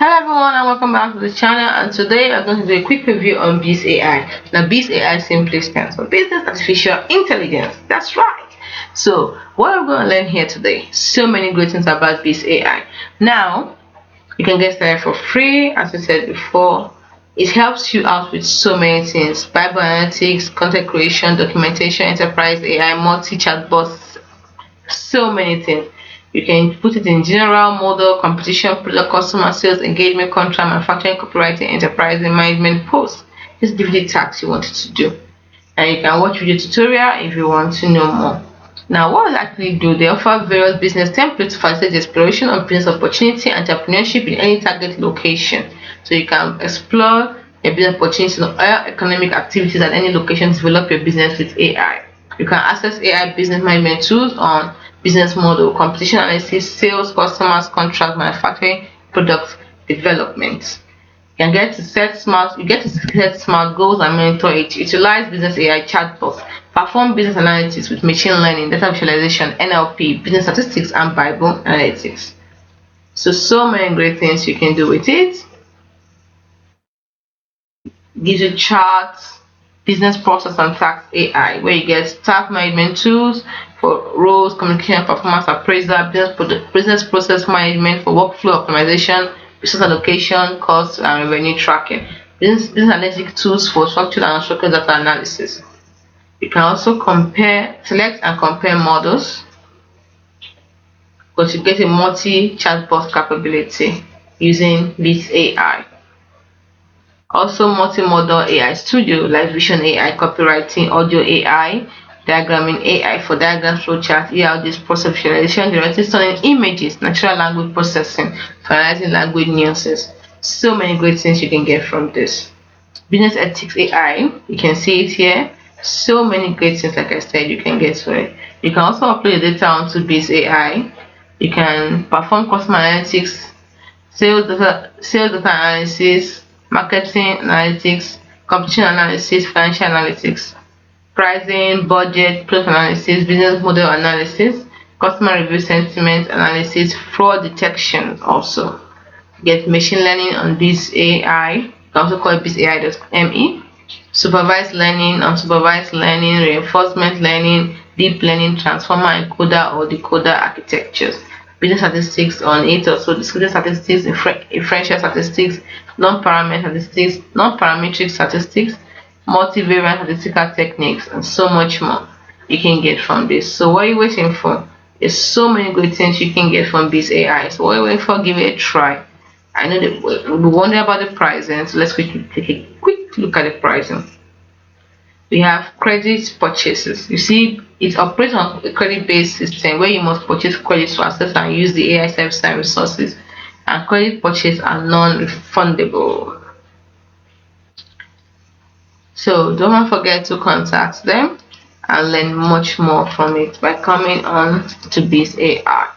Hello everyone and welcome back to the channel, and today we're going to do a quick review on Beast AI. Now Beast AI simply stands for Business Artificial Intelligence. That's right. So what we're going to learn here today, so many great things about Beast AI. Now you can get started for free. As I said before, it helps you out with so many things: Bible analytics, content creation, documentation, enterprise AI, multi chatbots, so many things. You can put it in general, model, competition, product, customer sales, engagement, contract, manufacturing, copywriting, enterprise management, post. Just give it the tasks you want it to do. And you can watch video tutorial if you want to know more. Now, what does it actually do? They offer various business templates to facilitate the exploration of business opportunity and entrepreneurship in any target location. So you can explore your business opportunities in all economic activities at any location to develop your business with AI. You can access AI business management tools on business model, competition analysis, sales, customers, contract, manufacturing, product development. You get to set smart goals and monitor it. Utilize business AI chatbots. Perform business analytics with machine learning, data visualization, NLP, business statistics, and Bible analytics. So many great things you can do with it. Gives you charts, business process and tax AI, where you get staff management tools for roles, communication, performance appraisal, business process management for workflow optimization, resource allocation, cost and revenue tracking, business analytic tools for structured and unstructured data analysis. You can also select and compare models, but you get a multi chatbot capability using this AI. Also multimodal AI studio like Vision AI, copywriting, audio AI, diagramming AI for diagram flowchart, ELDs, process visualization, generating stunning images, natural language processing for analyzing language nuances. So many great things you can get from this. Business ethics AI, you can see it here. So many great things, like I said, you can get to it. You can also upload your data onto Biz AI. You can perform customer analytics, sales data analysis, marketing analytics, competition analysis, financial analytics, pricing, budget, product analysis, business model analysis, customer review sentiment analysis, fraud detection also. Get machine learning on Biz AI. You can also call it bizai.me. Supervised learning, unsupervised learning, reinforcement learning, deep learning, transformer encoder or decoder architectures, business statistics on it, also discrete statistics, differential statistics, non-parametric statistics, multivariate statistical techniques, and so much more you can get from this. So what are you waiting for? There's so many good things you can get from this AI. So what are you waiting for? Give it a try. I know that we wonder about the pricing, so let's quickly take a quick look at the pricing. We have credit purchases. You see, it operates on a credit-based system where you must purchase credits to access and use the AI service and resources, and credit purchases are non-refundable. So don't forget to contact them and learn much more from it by coming on to Biz AI.